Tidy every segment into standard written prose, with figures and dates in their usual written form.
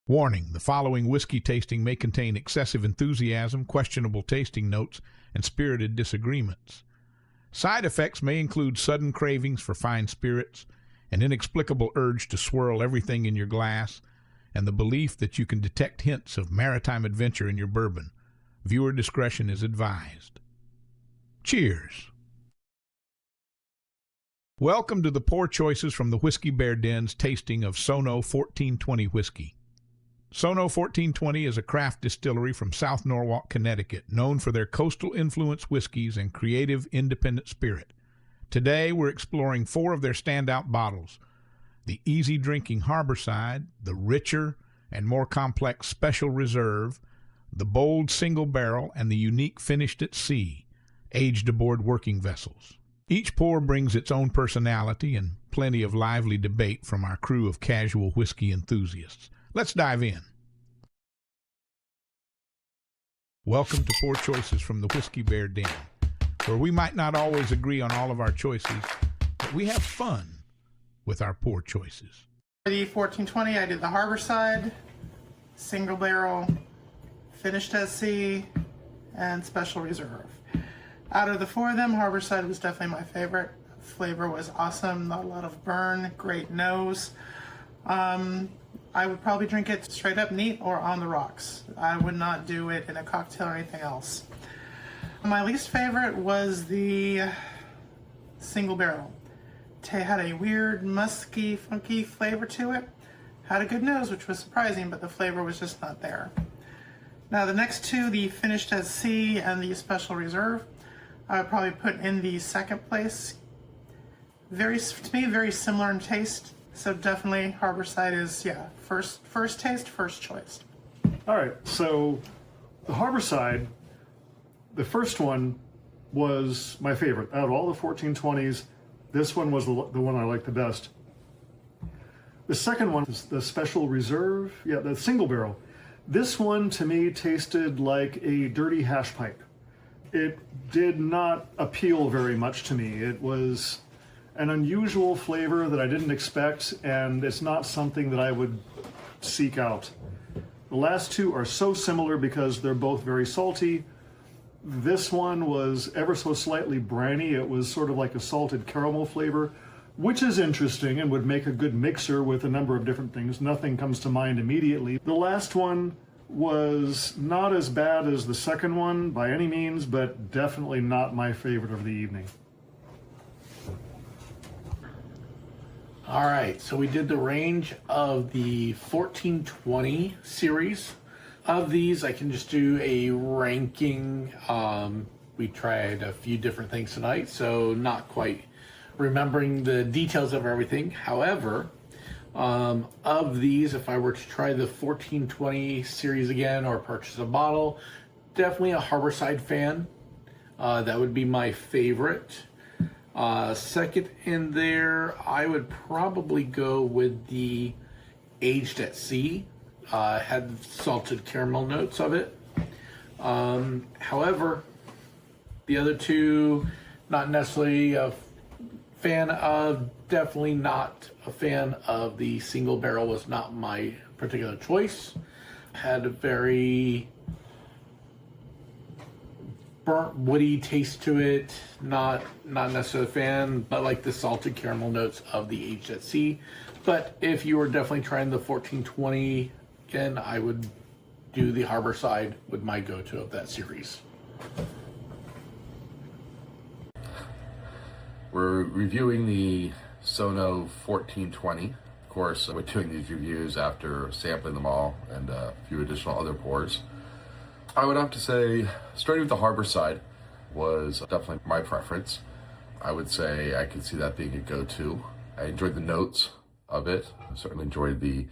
Warning: the following whiskey tasting may contain excessive enthusiasm, questionable tasting notes, and spirited disagreements. Side effects may include sudden cravings for fine spirits, an inexplicable urge to swirl everything in your glass, and the belief that you can detect hints of maritime adventure in your bourbon. Viewer discretion is advised. Cheers. Welcome to the Pour Choices from the Whisky Bear Den's tasting of Sono 1420 whiskey. Sono 1420 is a craft distillery from South Norwalk, Connecticut, known for their coastal influence whiskeys and creative independent spirit. Today we're exploring four of their standout bottles: the easy drinking Harborside, the richer and more complex Special Reserve, the bold single barrel, and the unique Finished at Sea, aged aboard working vessels. Each pour brings its own personality and plenty of lively debate from our crew of casual whiskey enthusiasts. Let's dive in. Welcome to Pour Choices from the Whisky Bear Den, where we might not always agree on all of our choices, but we have fun with our pour choices. For the 1420, I did the Harborside, single barrel, Finished at Sea, and Special Reserve. Out of the four of them, Harborside was definitely my favorite. Flavor was awesome, not a lot of burn, great nose. I would probably drink it straight up neat or on the rocks. I would not do it in a cocktail or anything else. My least favorite was the single barrel. It had a weird, musky, funky flavor to it. Had a good nose, which was surprising, but the flavor was just not there. Now the next two, the Finished at Sea and the Special Reserve, I would probably put in the second place. To me, very similar in taste. So definitely Harborside is, first taste, first choice. All right, so the Harborside, the first one was my favorite. Out of all the 1420s, this one was the one I liked the best. The second one is the Special Reserve, the single barrel. This one to me tasted like a dirty hash pipe. It did not appeal very much to me. It was an unusual flavor that I didn't expect, and it's not something that I would seek out. The last two are so similar because they're both very salty. This one was ever so slightly briny. It was sort of like a salted caramel flavor, which is interesting and would make a good mixer with a number of different things. Nothing comes to mind immediately. The last one was not as bad as the second one by any means, but definitely not my favorite of the evening. All right, so we did the range of the 1420 series. Of these, I can just do a ranking. We tried a few different things tonight, so not quite remembering the details of everything. However, of these, if I were to try the 1420 series again or purchase a bottle, definitely a Harborside fan. That would be my favorite. Second in there, I would probably go with the Aged at Sea. Had salted caramel notes of it. However, the other two, not necessarily a fan of. Definitely not a fan of the single barrel. Was not my particular choice. Had a very burnt, woody taste to it. Not necessarily a fan, but like the salted caramel notes of the Aged at Sea. But if you were definitely trying the 1420 again, I would do the Harborside with my go-to of that series. We're reviewing the Sono 1420. Of course, we're doing these reviews after sampling them all and a few additional other pours. I would have to say, starting with the Harborside was definitely my preference. I would say I could see that being a go-to. I enjoyed the notes of it. I certainly enjoyed the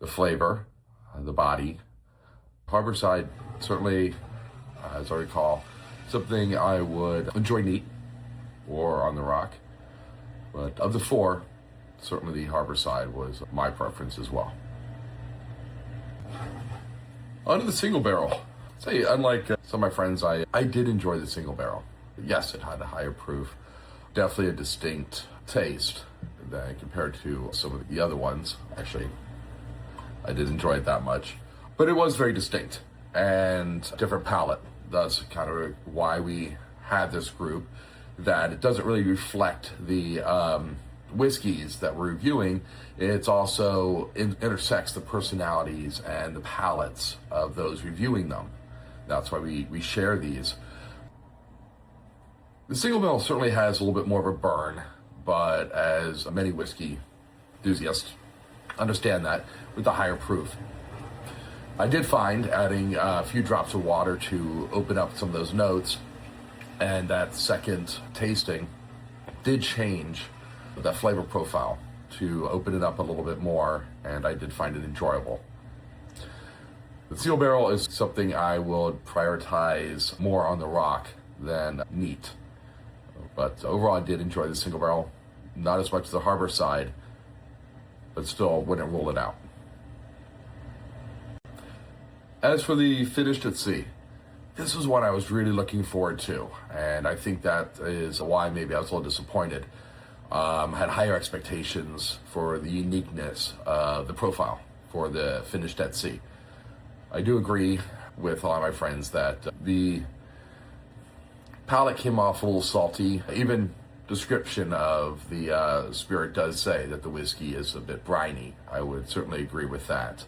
flavor, the body. Harborside, certainly, as I recall, something I would enjoy neat or on the rock. But of the four, certainly the Harborside was my preference as well. On to the single barrel. Say, unlike some of my friends, I did enjoy the single barrel. Yes, it had a higher proof, definitely a distinct taste than compared to some of the other ones. Actually, I did enjoy it that much. But it was very distinct and different palate. That's kind of why we had this group, that it doesn't really reflect the whiskeys that we're reviewing. It's also intersects the personalities and the palates of those reviewing them. That's why we share these. The single barrel certainly has a little bit more of a burn, but as many whiskey enthusiasts understand that with the higher proof. I did find adding a few drops of water to open up some of those notes, and that second tasting did change that flavor profile to open it up a little bit more, and I did find it enjoyable. The single barrel is something I will prioritize more on the rock than neat. But overall, I did enjoy the single barrel. Not as much as the harbor side, but still wouldn't rule it out. As for the finished at sea, this was one I was really looking forward to, and I think that is why maybe I was a little disappointed. Had higher expectations for the uniqueness of the profile for the finished at sea. I do agree with a lot of my friends that the palate came off a little salty. Even description of the spirit does say that the whiskey is a bit briny. I would certainly agree with that.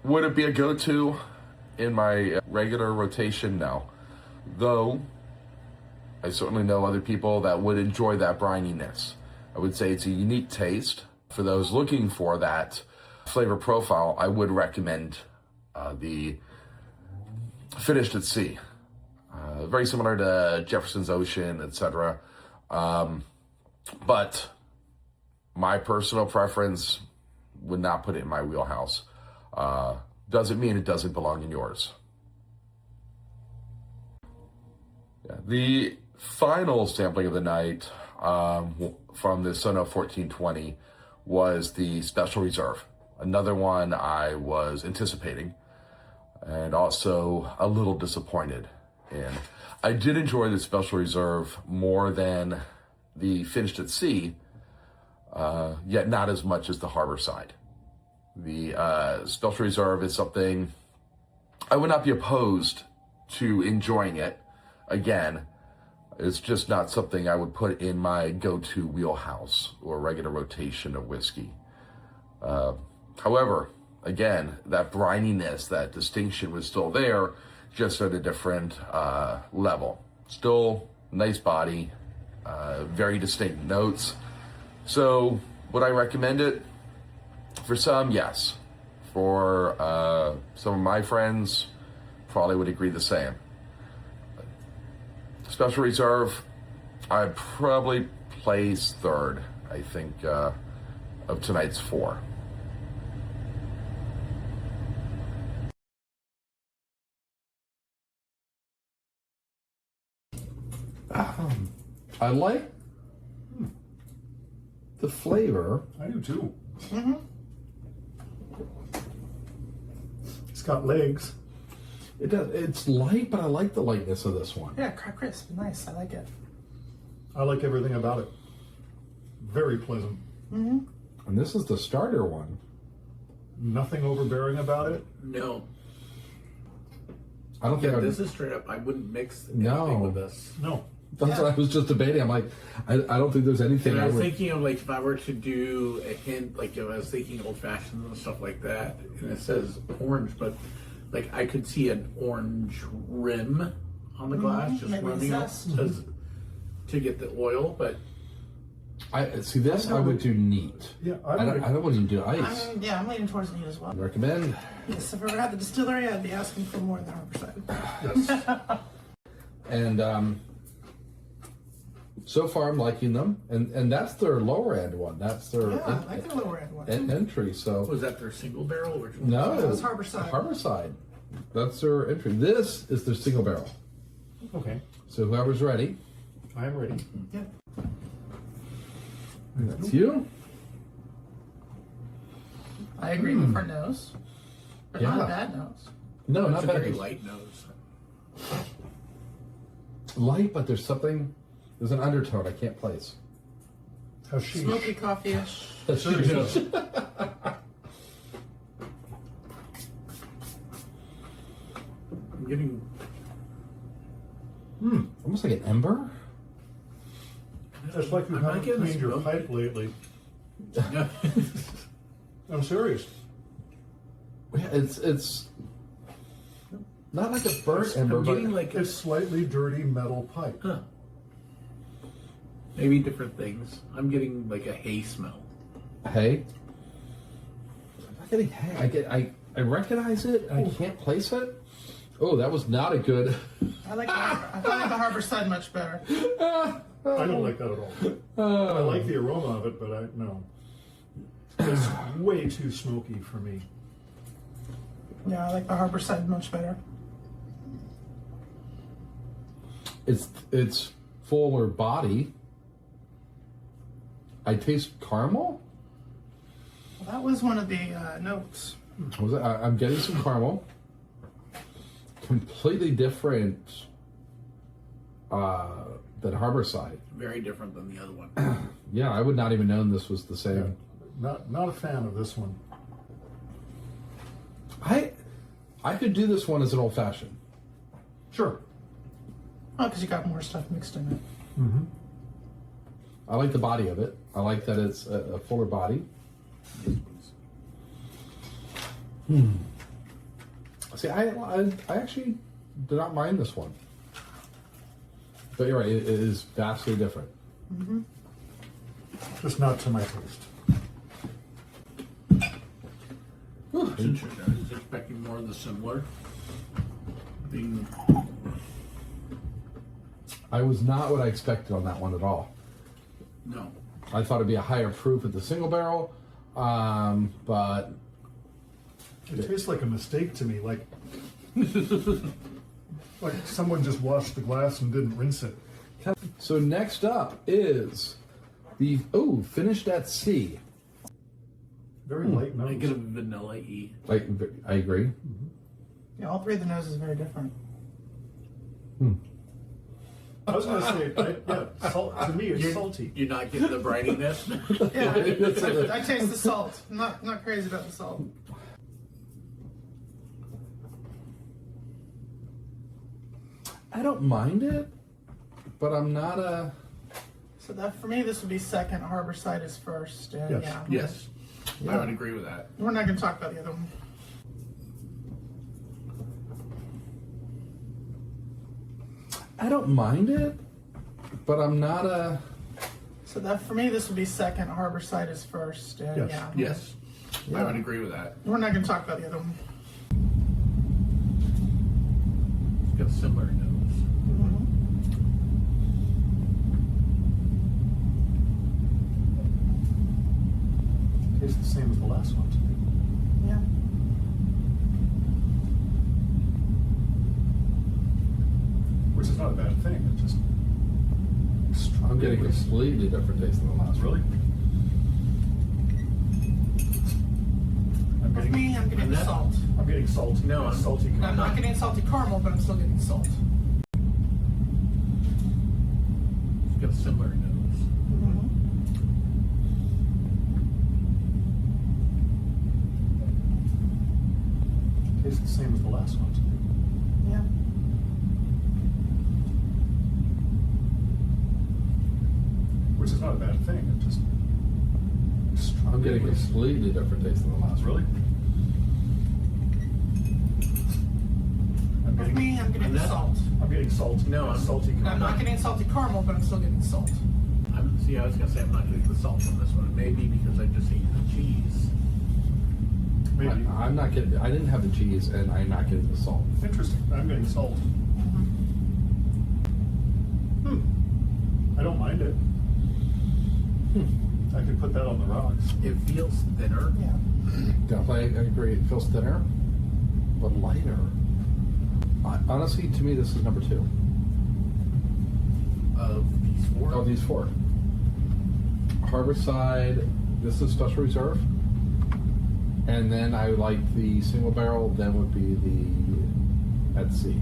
Would it be a go-to in my regular rotation? No. Though, I certainly know other people that would enjoy that brininess. I would say it's a unique taste. For those looking for that flavor profile, I would recommend the finished at sea. Very similar to Jefferson's Ocean, etc. But my personal preference would not put it in my wheelhouse. Doesn't mean it doesn't belong in yours. Yeah, the final sampling of the night from the Sono 1420 was the Special Reserve. Another one I was anticipating and also a little disappointed in. I did enjoy the Special Reserve more than the finished at sea, yet not as much as the harbor side. The Special Reserve is something I would not be opposed to enjoying it. Again, it's just not something I would put in my go-to wheelhouse or regular rotation of whiskey. However, again, that brininess, that distinction was still there, just at a different level. Still nice body, very distinct notes. So would I recommend it? For some, yes. For some of my friends, probably would agree the same. Special Reserve, I'd probably place third, I think, of tonight's four. I like the flavor. I do too. Mm-hmm. It's got legs. It does. It's light, but I like the lightness of this one. Yeah, crisp, nice. I like it. I like everything about it. Very pleasant. Mm-hmm. And this is the starter one. Nothing overbearing about it. No. I don't think This is straight up. I wouldn't mix anything No. with this. No. That's what I was just debating. I'm like, I don't think there's anything And I I was would. thinking of, like, if I were to do a hint, like if I was thinking old fashions and stuff like that, and it says orange, but like I could see an orange rim on the glass, just maybe running up zest. to get the oil. But I see this. I would do neat. Yeah, I don't want to do ice. I'm leaning towards neat as well. Recommend. Yes, if I ever had the distillery, I'd be asking for more than harbor side. And so far I'm liking them, and that's their lower end one. That's their Yeah, I like the lower end one. entry. So was that their single barrel? Which one? no, That was harbor side. Harbor side. That's their entry. This is their single barrel. Okay. So whoever's ready, I am ready. Yeah. that's you. I agree with her nose, but not Yeah. a bad nose. No, It's not a bad. very light nose. Light, but there's something. There's an undertone I can't place. How's she? Smoky coffee-ish. That's getting. Almost like an ember. It's like you I'm not haven't getting cleaned your smoke. pipe lately. I'm serious. Yeah, it's not like a burnt ember, I'm but getting like It's slightly dirty metal pipe. huh. Maybe different things. I'm getting like a hay smell. hay. I'm not getting hay. I recognize it. And I can't place it. Oh, that was not a good. I like the harbor side much better. I don't like that at all. I like the aroma of it, but no. It's way too smoky for me. Yeah, I like the harbor side much better. It's fuller body. I taste caramel. Well, that was one of the notes. Was it? I'm getting some caramel. Completely different than Harborside. Very different than the other one. Yeah, I would not even known this was the same. Not a fan of this one. I could do this one as an old fashioned. Sure. Oh, because you got more stuff mixed in it. Mm-hmm. I like the body of it. I like that it's a fuller body. See, I actually do not mind this one. But you're right, it is vastly different. Just not to my taste. Since I was expecting more of the similar. Being I was not what I expected on that one at all. no. I thought it'd be a higher proof at the single barrel, but It tastes like a mistake to me, like someone just washed the glass and didn't rinse it. so next up is the finished at sea. Very light I get a nose. vanilla E. Like I agree. Yeah, all three of the noses are very different. I was going to say, to me it's salty. You're not getting the brininess. Yeah, I taste the salt. I'm not crazy about the salt. I don't mind it, but I'm not a. So that for me, this would be second. Harborside is first. Yes. Yeah. Yes. I would agree with that. We're not going to talk about the other one. I don't mind it, but I'm not a. So that for me, this would be second. Harborside is first. Yes. Yeah. Yes. I would agree with that. We're not going to talk about the other one. It's got a similar nose. Tastes the same as the last one to me. Yeah. Which is not a bad thing. It's just I'm getting a completely different taste than the last one. Really? I'm For me, I'm getting And that- salt. I'm getting salty. No, I'm- salty. I'm not getting salty caramel, but I'm still getting salt. It's got a similar nose. Tastes the same as the last one to me. Yeah. Which is not a bad thing. It's just I'm getting a completely different taste than the last one. Really? I'm For getting, me, I'm getting And that- salt. I'm getting salty. No, I'm- salty. I'm not getting salty caramel, but I'm still getting salt. I was gonna say I'm not getting the salt from this one. Maybe because I just ate the cheese. Maybe. I'm not getting. I didn't have the cheese, and I'm not getting the salt. Interesting. I'm getting salt. I don't mind it. I could put that on the rocks. It feels thinner. Yeah. Definitely, I agree. It feels thinner, but lighter. Honestly, to me, this is number 2. Of these four. Of these 4. Harborside, this is Special Reserve. And then I like the single barrel, then would be the at sea.